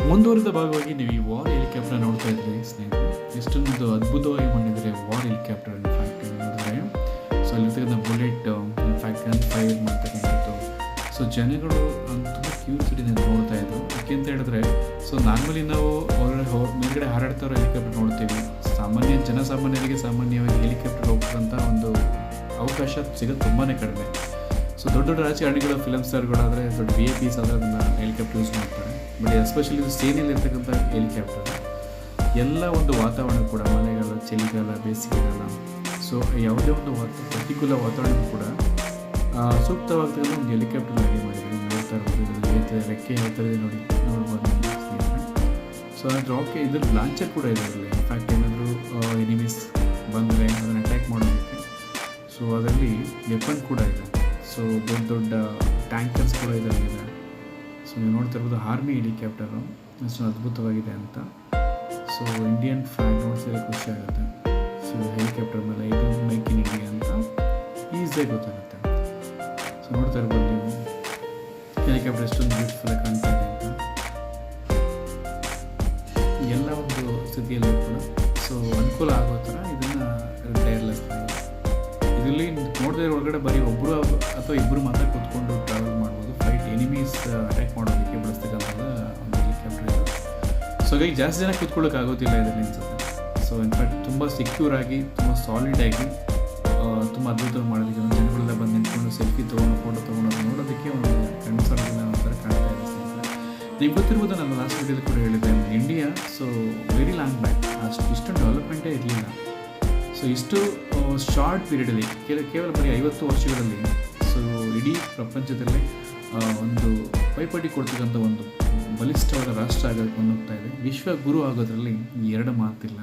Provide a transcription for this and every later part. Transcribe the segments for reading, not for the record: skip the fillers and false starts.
ಮುಂದುವರಿದ ಭಾಗವಾಗಿ ನೀವು ಈ ವಾರ್ ಹೆಲಿಕಾಪ್ಟರ್ ನೋಡ್ತಾ ಇದ್ರಿ ಸ್ನೇಹಿತರೆ, ಎಷ್ಟೊಂದು ಅದ್ಭುತವಾಗಿ ಮಾಡಿದರೆ ವಾರ್ ಹೆಲಿಕಾಪ್ಟರ್. ಇನ್ಫ್ಯಾಕ್ಟ್ ನೋಡಿದ್ರೆ ಸೊ ಅಲ್ಲಿರ್ತಕ್ಕಂಥ ಬುಲೆಟ್ ಇನ್ಫ್ಯಾಕ್ಟ್ ಗನ್ ಫೈರ್ ಮಾಡ್ತಕ್ಕಂಥದ್ದು. ಸೊ ಜನಗಳು ತುಂಬ ಕ್ಯೂರಿಯಾಸಿಟಿನ ನೋಡ್ತಾ ಇದ್ರು. ಯಾಕೆ ಅಂತ ಹೇಳಿದ್ರೆ ಸೊ ನಾರ್ಮಲಿ ನಾವು ಮೇಲ್ಗಡೆ ಹಾರಾಡ್ತಾರೋ ಹೆಲಿಕಾಪ್ಟರ್ ನೋಡ್ತೀವಿ. ಜನಸಾಮಾನ್ಯರಿಗೆ ಸಾಮಾನ್ಯವಾಗಿ ಹೆಲಿಕಾಪ್ಟರ್ ಹೋಗ್ತಕ್ಕಂಥ ಒಂದು ಅವಕಾಶ ಸಿಗೋದು ತುಂಬಾ ಕಡಿಮೆ. ಸೊ ದೊಡ್ಡ ದೊಡ್ಡ ರಾಜಕಾರಣಿಗಳು, ಫಿಲಮ್ ಸ್ಟಾರ್ಗಳಾದರೆ, ದೊಡ್ಡ VIP ಆದರೆ ಅದನ್ನು ಹೆಲಿಕಾಪ್ಟರ್ ಯೂಸ್ ಮಾಡ್ತಾರೆ. ಬಟ್ ಎಸ್ಪೆಷಲಿ ಇದು ಸೇನೆಯಲ್ಲಿರ್ತಕ್ಕಂಥ ಹೆಲಿಕಾಪ್ಟರ್ ಎಲ್ಲ ಒಂದು ವಾತಾವರಣ ಕೂಡ ಮಳೆಗಾಲ, ಚಳಿಗಾಲ, ಬೇಸಿಗೆಗಾಲ, ಸೊ ಯಾವುದೇ ಒಂದು ಪ್ರತಿಕೂಲ ವಾತಾವರಣ ಕೂಡ ಸೂಕ್ತವಾಗ್ತಕ್ಕಂಥ ಒಂದು ಹೆಲಿಕಾಪ್ಟರ್ ರೆಡಿ ಮಾಡಿದ್ದಾರೆ. ನೋಡ್ತಾ ಇರ್ಬೋದು ರೆಕ್ಕೆ ಯಾವ ಥರ ಇದೆ ನೋಡ್ಬೋದು ಸ್ನೇಹಿತರೆ. ಸೊ ಅದು ಇದ್ರಲ್ಲಿ ಲಾಂಚರ್ ಕೂಡ ಇದೆ ಅದರಲ್ಲಿ. ಇನ್ಫ್ಯಾಕ್ಟ್ ಏನಾದರೂ ಎನಿಮೀಸ್ ಬಂದರೆ ಅದನ್ನು ಅಟ್ಯಾಕ್ ಮಾಡೋದಕ್ಕೆ ಸೊ ಅದರಲ್ಲಿ ವೆಪನ್ ಕೂಡ ಇದೆ. ಸೊ ದೊಡ್ಡ ದೊಡ್ಡ ಟ್ಯಾಂಕರ್ಸ್ ಕೂಡ ಇದರಲ್ಲಿದೆ. ಸೊ ನೀವು ನೋಡ್ತಾ ಇರ್ಬೋದು ಆರ್ಮಿ ಹೆಲಿಕಾಪ್ಟರು ಎಷ್ಟು ಅದ್ಭುತವಾಗಿದೆ ಅಂತ. ಸೊ ಇಂಡಿಯನ್ ಫ್ಲಾಗ್ ನೋಡ್ಸಿದ್ರೆ ಖುಷಿ ಆಗುತ್ತೆ. ಸೊ ಹೆಲಿಕಾಪ್ಟರ್ ಮೇಲೆ ಇದು ಮೇಕ್ ಇನ್ ಇಂಡಿಯಾ ಅಂತ ಈಸಿಯಾಗಿ ಗೊತ್ತಾಗುತ್ತೆ. ಸೊ ನೋಡ್ತಾ ಇರ್ಬೋದು ನೀವು ಹೆಲಿಕಾಪ್ಟರ್ ಎಷ್ಟೊಂದು ಬ್ಯೂಟಿಫುಲ್ಲಾಗಿ ಕಾಣ್ತಾ ಇದೆ ಅಂತ ಎಲ್ಲ ಒಂದು ಸ್ಥಿತಿಯಲ್ಲೂ ಕೂಡ ಸೊ ಅನುಕೂಲ ಆಗೋ ಥರ ಇದನ್ನು ಟೈರ್ಲೆಸ್ ಆಗಿ ಇದರಲ್ಲಿ ನೋಡಿದ್ರೆ ಒಳಗಡೆ ಬರೀ ಒಬ್ಬರು ಅಥವಾ ಇಬ್ಬರು ಮಾತ್ರ ಕೂತ್ಕೊಂಡು ಟ್ರಾವೆಲ್ ಮಾಡ್ಬೋದು. ಫ್ಲೈಟ್ ಎನಿಮೀಸ್ ಅಟ್ಯಾಕ್ ಮಾಡೋದಕ್ಕೆ ಬಳಸ್ತಕ್ಕಂಥ ಒಂದು ಹೆಲಿಕಾಪ್ಟರ್ ಇದೆ. ಸೊ ಹಾಗಾಗಿ ಜಾಸ್ತಿ ಜನ ಕೂತ್ಕೊಳ್ಳೋಕ್ಕಾಗೋದಿಲ್ಲ ಇದರಲ್ಲಿ ಅನ್ಸುತ್ತೆ. ಸೊ ಇನ್ಫ್ಯಾಕ್ಟ್ ತುಂಬ ಸೆಕ್ಯೂರ್ ಆಗಿ, ತುಂಬ ಸಾಲಿಡಾಗಿ, ತುಂಬ ಅದ್ಭುತವಾಗಿ ಮಾಡೋದಕ್ಕೆ ಜನಗಳೆಲ್ಲ ಬಂದು ನಿಂತ್ಕೊಂಡು ಸೆಲ್ಫಿ ತೊಗೊಂಡು ಫೋಟೋ ತೊಗೊಂಡು ನೋಡೋದಕ್ಕೆ ಒಂದು ಕನ್ಸರ್ಟಿನ ಒಂಥರ ಕಾಣ್ತಾ ಇದೆ ಸ್ನೇಹಿತರೆ. ನೀವು ಗೊತ್ತಿರ್ಬೋದು, ನಾನು ಲಾಸ್ಟ್ ವೀಡಿಯೋದಲ್ಲಿ ಕೂಡ ಹೇಳಿದೆ, India so very long back ಇಷ್ಟೊಂದು ಡೆವಲಪ್ಮೆಂಟೇ ಇರಲಿಲ್ಲ. ಸೊ ಇಷ್ಟು ಶಾರ್ಟ್ ಪೀರಿಯಡಲ್ಲಿ ಕೇವಲ ಬರೀ 50 ವರ್ಷಗಳಲ್ಲಿ ಸೊ ಇಡೀ ಪ್ರಪಂಚದಲ್ಲಿ ಒಂದು ಪೈಪೋಟಿ ಕೊಡ್ತಕ್ಕಂಥ ಒಂದು ಬಲಿಷ್ಠವಾದ ರಾಷ್ಟ್ರ ಆಗೋಕ್ಕೆ ಹೋಗ್ತಾ ಇದೆ. ವಿಶ್ವಗುರು ಆಗೋದ್ರಲ್ಲಿ ಎರಡು ಮಾತಿಲ್ಲ.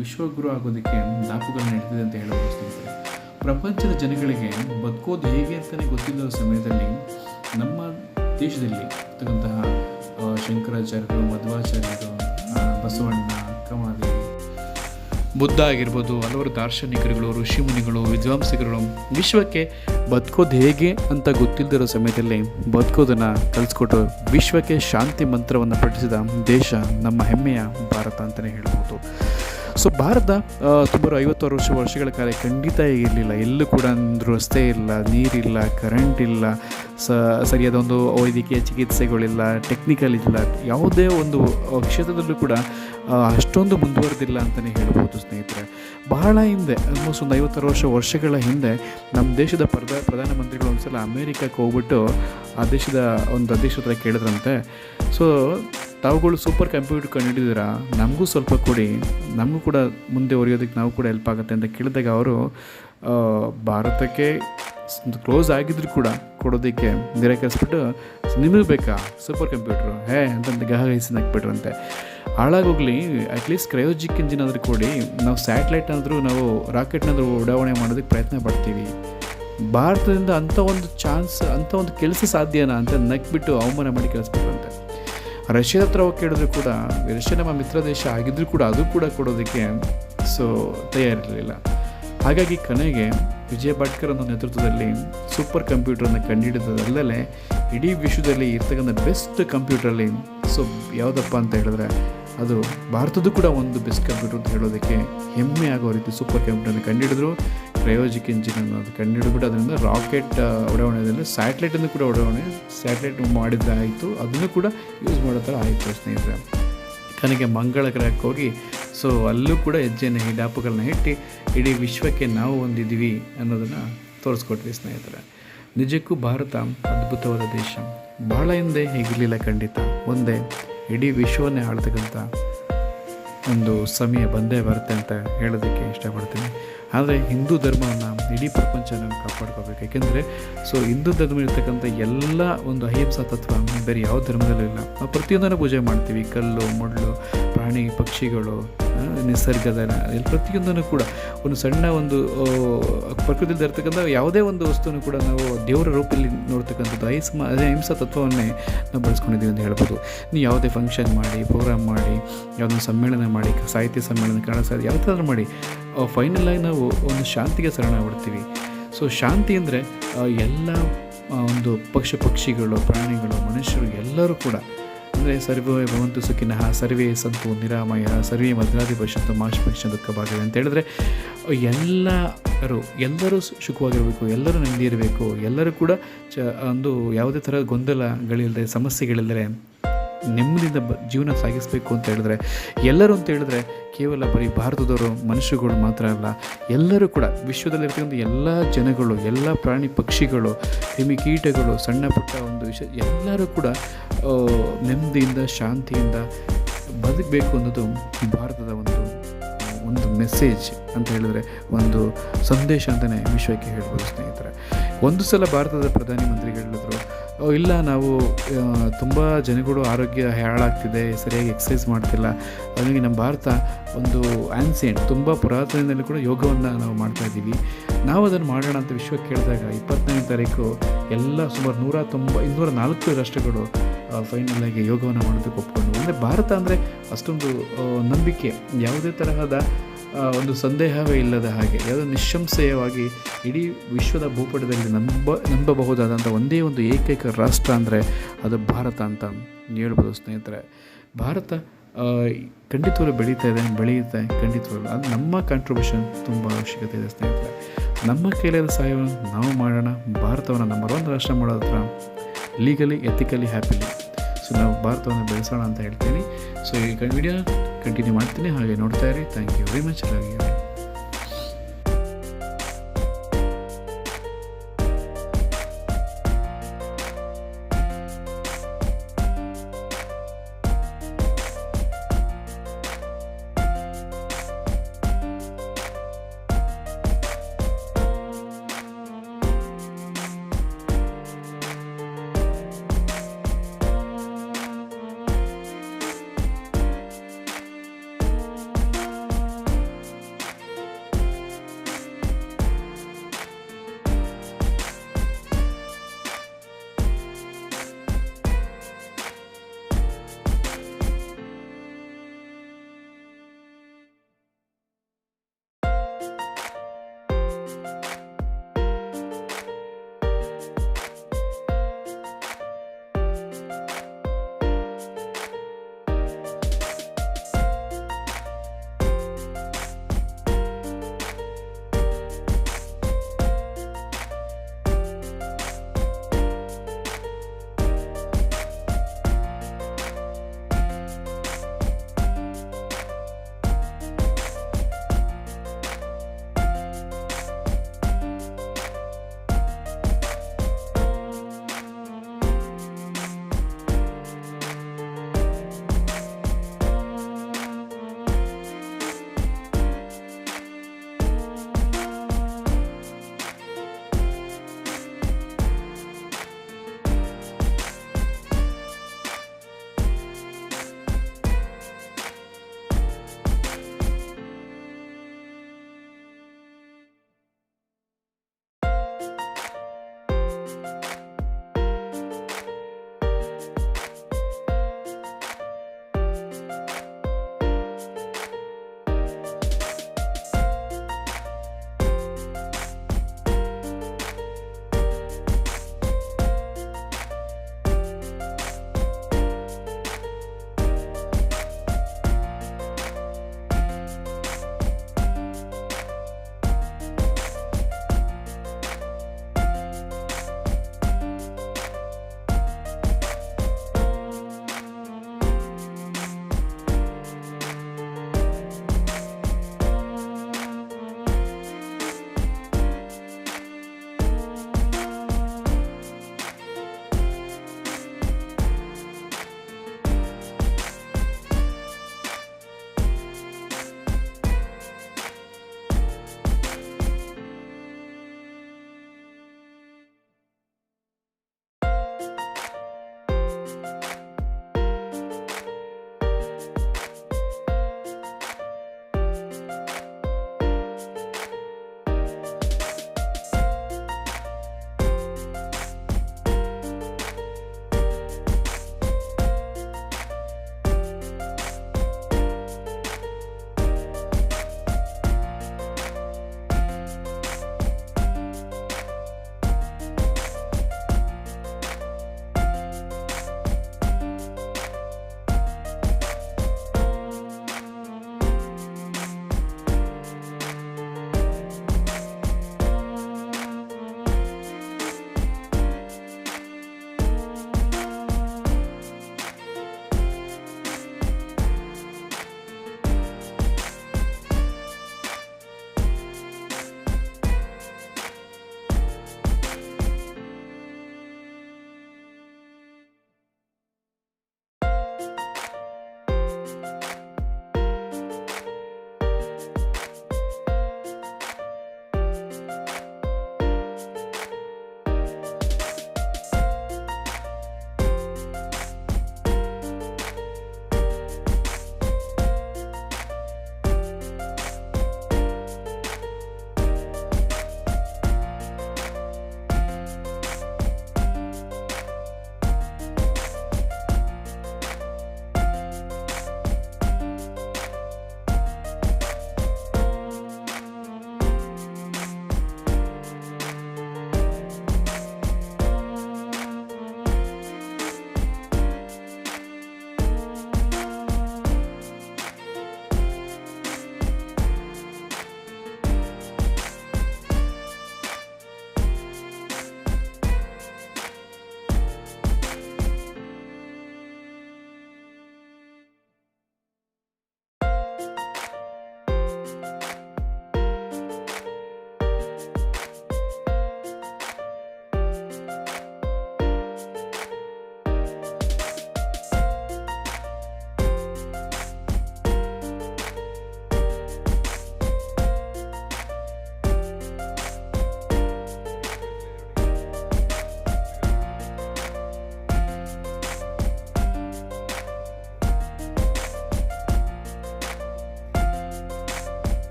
ವಿಶ್ವಗುರು ಆಗೋದಕ್ಕೆ ದಾಪುಗಳನ್ನ ಹಿಡಿದಿದೆ ಅಂತ ಹೇಳಬಹುದು ಸ್ನೇಹಿತರೆ. ಪ್ರಪಂಚದ ಜನಗಳಿಗೆ ಬದುಕೋದು ಹೇಗೆ ಅಂತಲೇ ಗೊತ್ತಿಲ್ಲದ ಸಮಯದಲ್ಲಿ ನಮ್ಮ ದೇಶದಲ್ಲಿ ಇರ್ತಕ್ಕಂತಹ ಶಂಕರಾಚಾರ್ಯರು, ಮಧ್ವಾಚಾರ್ಯರು, ಬಸವಣ್ಣ, ಅಕ್ಕಮಹಾದೇವಿ, ಬುದ್ಧ ಆಗಿರ್ಬೋದು, ಹಲವಾರು ದಾರ್ಶನಿಕರುಗಳು, ಋಷಿಮುನಿಗಳು, ವಿದ್ವಾಂಸಕರು ವಿಶ್ವಕ್ಕೆ ಬದುಕೋದು ಹೇಗೆ ಅಂತ ಗೊತ್ತಿಲ್ಲದಿರೋ ಸಮಯದಲ್ಲಿ ಬದುಕೋದನ್ನು ಕಲಿಸ್ಕೊಟ್ಟು ವಿಶ್ವಕ್ಕೆ ಶಾಂತಿ ಮಂತ್ರವನ್ನು ಪಠಿಸಿದ ದೇಶ ನಮ್ಮ ಹೆಮ್ಮೆಯ ಭಾರತ ಅಂತಲೇ ಹೇಳ್ಬೋದು. ಸೊ ಭಾರತ ಸುಮಾರು 50 ವರ್ಷಗಳ ಕಾಲ ಖಂಡಿತ ಇರಲಿಲ್ಲ. ಎಲ್ಲೂ ಕೂಡ ಒಂದು ರಸ್ತೆ ಇಲ್ಲ, ನೀರಿಲ್ಲ, ಕರೆಂಟ್ ಇಲ್ಲ, ಸರಿಯಾದ ಒಂದು ವೈದ್ಯಕೀಯ ಚಿಕಿತ್ಸೆಗಳಿಲ್ಲ, ಟೆಕ್ನಿಕಲ್ ಇಲ್ಲ, ಯಾವುದೇ ಒಂದು ಕ್ಷೇತ್ರದಲ್ಲೂ ಕೂಡ ಅಷ್ಟೊಂದು ಮುಂದುವರೆದಿಲ್ಲ ಅಂತಲೇ ಹೇಳ್ಬೋದು ಸ್ನೇಹಿತರೆ. ಬಹಳ ಹಿಂದೆ ಆಲ್ಮೋಸ್ಟ್ ಒಂದು 50 ವರ್ಷಗಳ ಹಿಂದೆ ನಮ್ಮ ದೇಶದ ಪ್ರಧಾನಮಂತ್ರಿಗಳು ಒಂದು ಸಲ ಅಮೇರಿಕಕ್ಕೆ ಹೋಗ್ಬಿಟ್ಟು ಆ ದೇಶದ ಒಂದು ಅಧ್ಯಕ್ಷರ ಹತ್ರ ಕೇಳಿದ್ರಂತೆ, ಸೊ ತಾವುಗಳು ಸೂಪರ್ ಕಂಪ್ಯೂಟರ್ ಕಂಡುಹಿಡಿದಿರಾ, ನಮಗೂ ಸ್ವಲ್ಪ ಕೊಡಿ, ನಮಗೂ ಕೂಡ ಮುಂದೆ ಒರೆಯೋದಕ್ಕೆ ನಾವು ಕೂಡ ಹೆಲ್ಪ್ ಆಗುತ್ತೆ ಅಂತ ಕೇಳಿದಾಗ ಅವರು ಭಾರತಕ್ಕೆ ಕ್ಲೋಸ್ ಆಗಿದ್ರು ಕೂಡ ಕೊಡೋದಕ್ಕೆ ನಿರಾಕರಿಸ್ಬಿಟ್ಟು, ನಿಮಗೆ ಬೇಕಾ ಸೂಪರ್ ಕಂಪ್ಯೂಟ್ರು ಅಂತಂದು ಗಹಗಹಿಸಿ ಹಾಕ್ಬಿಟ್ರಂತೆ. ಹಾಳಾಗೋಗ್ಲಿ, ಅಟ್ಲೀಸ್ಟ್ ಕ್ರಯೋಜಿಕ್ ಇಂಜಿನ್ ಆದರೂ ಕೊಡಿ, ನಾವು ಸ್ಯಾಟಲೈಟ್ ಆದರೂ ನಾವು ರಾಕೆಟ್ನಾದರೂ ಉಡಾವಣೆ ಮಾಡೋದಕ್ಕೆ ಪ್ರಯತ್ನ ಪಡ್ತೀವಿ, ಭಾರತದಿಂದ ಅಂಥ ಒಂದು ಚಾನ್ಸ್, ಅಂಥ ಒಂದು ಕೆಲಸ ಸಾಧ್ಯನಾ ಅಂತ ನಕ್ಬಿಟ್ಟು ಅವಮಾನ ಮಾಡಿ ಕಳಿಸ್ಬಿಟ್ರಂತೆ. ರಷ್ಯಾದ ಹತ್ರ ಹೋಗಿ ಕೇಳಿದ್ರು ಕೂಡ, ರಷ್ಯಾ ನಮ್ಮ ಮಿತ್ರ ದೇಶ ಆಗಿದ್ರೂ ಕೂಡ ಅದು ಕೂಡ ಕೊಡೋದಕ್ಕೆ ಸೊ ತಯಾರಿರಲಿಲ್ಲ. ಹಾಗಾಗಿ ಕೊನೆಗೆ ವಿಜಯ ಭಾಟ್ಕರ್ ಅನ್ನೋ ನೇತೃತ್ವದಲ್ಲಿ ಸೂಪರ್ ಕಂಪ್ಯೂಟರನ್ನು ಕಂಡುಹಿಡಿದಲ್ಲೇ ಇಡೀ ವಿಶ್ವದಲ್ಲಿ ಇರ್ತಕ್ಕಂಥ ಬೆಸ್ಟ್ ಕಂಪ್ಯೂಟ್ರಲ್ಲಿ ಸೊ ಯಾವುದಪ್ಪ ಅಂತ ಹೇಳಿದ್ರೆ ಅದು ಭಾರತದ್ದು ಕೂಡ ಒಂದು ಬೆಸ್ಟ್ ಕಂಪ್ಯೂಟರ್ ಅಂತ ಹೇಳೋದಕ್ಕೆ ಹೆಮ್ಮೆ ಆಗೋ ರೀತಿ ಸೂಪರ್ ಕಂಪ್ಯೂಟರನ್ನು ಕಂಡುಹಿಡಿದ್ರು. ಕ್ರಯೋಜಿಕ್ ಇಂಜಿನ್ ಅನ್ನೋದು ಕಂಡುಹಿಡಿದ್ಬಿಟ್ಟು ಅದರಿಂದ ರಾಕೆಟ್ ಉಡಾವಣೆಯಲ್ಲಿ ಸ್ಯಾಟಲೈಟನ್ನು ಕೂಡ ಸ್ಯಾಟಲೈಟ್ ಮಾಡಿದ್ದಾಯಿತು, ಅದನ್ನು ಕೂಡ ಯೂಸ್ ಮಾಡೋ ಥರ ಆಯಿತು ಸ್ನೇಹಿತರೆ. ಕೊನೆಗೆ ಮಂಗಳ ಗ್ರಹಕ್ಕೆ ಹೋಗಿ ಸೊ ಅಲ್ಲೂ ಕೂಡ ಹೆಜ್ಜೆಯನ್ನು ಡಾಪುಗಳನ್ನ ಇಟ್ಟು ಇಡೀ ವಿಶ್ವಕ್ಕೆ ನಾವು ಹೊಂದಿದ್ದೀವಿ ಅನ್ನೋದನ್ನು ತೋರಿಸ್ಕೊಟ್ವಿ ಸ್ನೇಹಿತರೆ. ನಿಜಕ್ಕೂ ಭಾರತ ಅದ್ಭುತವಾದ ದೇಶ. ಬಹಳ ಹಿಂದೆ ಹೀಗಿರಲಿಲ್ಲ ಖಂಡಿತ. ಒಂದೇ ಇಡೀ ವಿಶ್ವವನ್ನೇ ಆಳ್ತಕ್ಕಂಥ ಒಂದು ಸಮಯ ಬಂದೇ ಬರುತ್ತೆ ಅಂತ ಹೇಳೋದಕ್ಕೆ ಇಷ್ಟಪಡ್ತೀನಿ. ಆದರೆ ಹಿಂದೂ ಧರ್ಮವನ್ನು ಇಡೀ ಪ್ರಪಂಚನ ಕಾಪಾಡ್ಕೋಬೇಕು. ಏಕೆಂದರೆ ಸೊ ಹಿಂದೂ ಧರ್ಮ ಇರ್ತಕ್ಕಂಥ ಎಲ್ಲ ಒಂದು ಅಹಿಂಸಾ ತತ್ವ ಬೇರೆ ಯಾವ ಧರ್ಮದಲ್ಲೂ ಇಲ್ಲ. ನಾವು ಪ್ರತಿಯೊಂದನ್ನು ಪೂಜೆ ಮಾಡ್ತೀವಿ. ಕಲ್ಲು, ಮಣ್ಣು, ಪ್ರಾಣಿ, ಪಕ್ಷಿಗಳು, ನಿಸರ್ಗದ ಪ್ರತಿಯೊಂದನ್ನು ಕೂಡ ಒಂದು ಸಣ್ಣ ಒಂದು ಪ್ರಕೃತಿಯಲ್ಲಿ ಇರ್ತಕ್ಕಂಥ ಯಾವುದೇ ಒಂದು ವಸ್ತುವನ್ನು ಕೂಡ ನಾವು ದೇವರ ರೂಪದಲ್ಲಿ ನೋಡ್ತಕ್ಕಂಥದ್ದು ಅಹಿಂಸಾ ತತ್ವವನ್ನೇ ನಾವು ಬಳಸ್ಕೊಂಡಿದ್ದೀವಿ ಅಂತ ಹೇಳ್ಬೋದು. ನೀವು ಯಾವುದೇ ಫಂಕ್ಷನ್ ಮಾಡಿ, ಪ್ರೋಗ್ರಾಮ್ ಮಾಡಿ, ಯಾವುದೊಂದು ಸಮ್ಮೇಳನ ಮಾಡಿ, ಸಾಹಿತ್ಯ ಸಮ್ಮೇಳನ, ಕನ್ನಡ ಸಾಹಿತ್ಯ ಯಾವ ಥರ ಮಾಡಿ ಫೈನಲಾಗಿ ನಾವು ಒಂದು ಶಾಂತಿಗೆ ಶರಣಾಗ್ಬಿಡ್ತೀವಿ. ಸೊ ಶಾಂತಿ ಅಂದರೆ ಎಲ್ಲ ಒಂದು ಪಕ್ಷಿಗಳು, ಪ್ರಾಣಿಗಳು, ಮನುಷ್ಯರು ಎಲ್ಲರೂ ಕೂಡ ಅಂದರೆ ಸರ್ವೇ ಭವಂತು ಸುಖಿನಃ, ಸರ್ವೇ ಸಂತು ನಿರಾಮಯ, ಸರ್ವೇ ಭದ್ರಾದಿ ಪಶ್ಯಂತು ಮಾ ಪಶ್ಯಂತು ದುಃಖ ಭಾಗ್ಯವೆ ಅಂತ ಹೇಳಿದ್ರೆ ಎಲ್ಲರೂ ಸುಖವಾಗಿರಬೇಕು, ಎಲ್ಲರೂ ನೆಮ್ಮದಿ ಇರಬೇಕು, ಎಲ್ಲರೂ ಕೂಡ ಒಂದು ಯಾವುದೇ ಥರ ಗೊಂದಲಗಳಿಲ್ಲದೆ ಸಮಸ್ಯೆಗಳಿಲ್ಲದೆ ನೆಮ್ಮದಿಯಿಂದ ಜೀವನ ಸಾಗಿಸಬೇಕು ಅಂತ ಹೇಳಿದ್ರೆ ಎಲ್ಲರೂ ಅಂತ ಹೇಳಿದ್ರೆ ಕೇವಲ ಬರೀ ಭಾರತದವರು ಮನುಷ್ಯರುಗಳು ಮಾತ್ರ ಅಲ್ಲ, ಎಲ್ಲರೂ ಕೂಡ ವಿಶ್ವದಲ್ಲಿರ್ತಕ್ಕಂಥ ಎಲ್ಲ ಜನಗಳು, ಎಲ್ಲ ಪ್ರಾಣಿ ಪಕ್ಷಿಗಳು, ಕ್ರಿಮಿಕೀಟಗಳು, ಸಣ್ಣ ಪುಟ್ಟ ಒಂದು ವಿಷಯ ಎಲ್ಲರೂ ಕೂಡ ನೆಮ್ಮದಿಯಿಂದ ಶಾಂತಿಯಿಂದ ಬದುಕಬೇಕು ಅನ್ನೋದು ಭಾರತದ ಒಂದು ಮೆಸೇಜ್ ಅಂತ ಹೇಳಿದ್ರೆ, ಒಂದು ಸಂದೇಶ ಅಂತಲೇ ವಿಶ್ವಕ್ಕೆ ಹೇಳ್ಬೋದು ಸ್ನೇಹಿತರೆ. ಒಂದು ಸಲ ಭಾರತದ ಪ್ರಧಾನಮಂತ್ರಿಗಳು ಹೇಳಿದ್ರು, ಇಲ್ಲ ನಾವು ತುಂಬ ಜನಗಳು ಆರೋಗ್ಯ ಹಾಳಾಗ್ತಿದೆ, ಸರಿಯಾಗಿ ಎಕ್ಸಸೈಸ್ ಮಾಡ್ತಿಲ್ಲ, ಹಾಗಾಗಿ ನಮ್ಮ ಭಾರತ ಒಂದು ಆ್ಯನ್ಸಿಯಂಟ್ ತುಂಬ ಪುರಾತನದಲ್ಲಿ ಕೂಡ ಯೋಗವನ್ನು ನಾವು ಮಾಡ್ತಾಯಿದ್ದೀವಿ, ನಾವು ಅದನ್ನು ಮಾಡೋಣ ಅಂತ ವಿಶ್ವಕ್ಕೆ ಕೇಳಿದಾಗ 24ನೇ ತಾರೀಕು ಎಲ್ಲ ಸುಮಾರು 204 ರಾಷ್ಟ್ರಗಳು ಫೈನಲಾಗಿ ಯೋಗವನ್ನು ಮಾಡೋದಕ್ಕೆ ಒಪ್ಕೊಂಡು. ಅಂದರೆ ಭಾರತ ಅಂದರೆ ಅಷ್ಟೊಂದು ನಂಬಿಕೆ, ಯಾವುದೇ ತರಹದ ಒಂದು ಸಂದೇಹವೇ ಇಲ್ಲದ ಹಾಗೆ, ಯಾವುದೋ ನಿಸ್ಸಂಶಯವಾಗಿ ಇಡೀ ವಿಶ್ವದ ಭೂಪಟದಲ್ಲಿ ನಂಬಬಹುದಾದಂಥ ಒಂದೇ ಒಂದು ಏಕೈಕ ರಾಷ್ಟ್ರ ಅಂದರೆ ಅದು ಭಾರತ ಅಂತ ಹೇಳ್ಬೋದು ಸ್ನೇಹಿತರೆ. ಭಾರತ ಖಂಡಿತವಾಗ್ಲೂ ಬೆಳೆಯುತ್ತೆ ಖಂಡಿತವಾಗ್ಲೂ. ಅದು ನಮ್ಮ ಕಾಂಟ್ರಿಬ್ಯೂಷನ್ ತುಂಬ ಅವಶ್ಯಕತೆ ಇದೆ ಸ್ನೇಹಿತರೆ. ನಮ್ಮ ಕೈಲಾದ ಸಹಾಯವನ್ನು ನಾವು ಮಾಡೋಣ. ಭಾರತವನ್ನು ನಂಬರ್ 1 ರಾಷ್ಟ್ರ ಮಾಡೋದ್ರ ಲೀಗಲಿ, ಎಥಿಕಲಿ, ಹ್ಯಾಪಿಲಿ. ಸೊ ನಾವು ಭಾರತವನ್ನು ಬೆಳೆಸೋಣ ಅಂತ ಹೇಳ್ತೀನಿ. ಸೊ ಈ ವಿಡಿಯೋ ಕಂಟಿನ್ಯೂ ಮಾಡ್ತೀನಿ, ಹಾಗೆ ನೋಡ್ತಾ ಇರಿ. Thank you very much. Love you.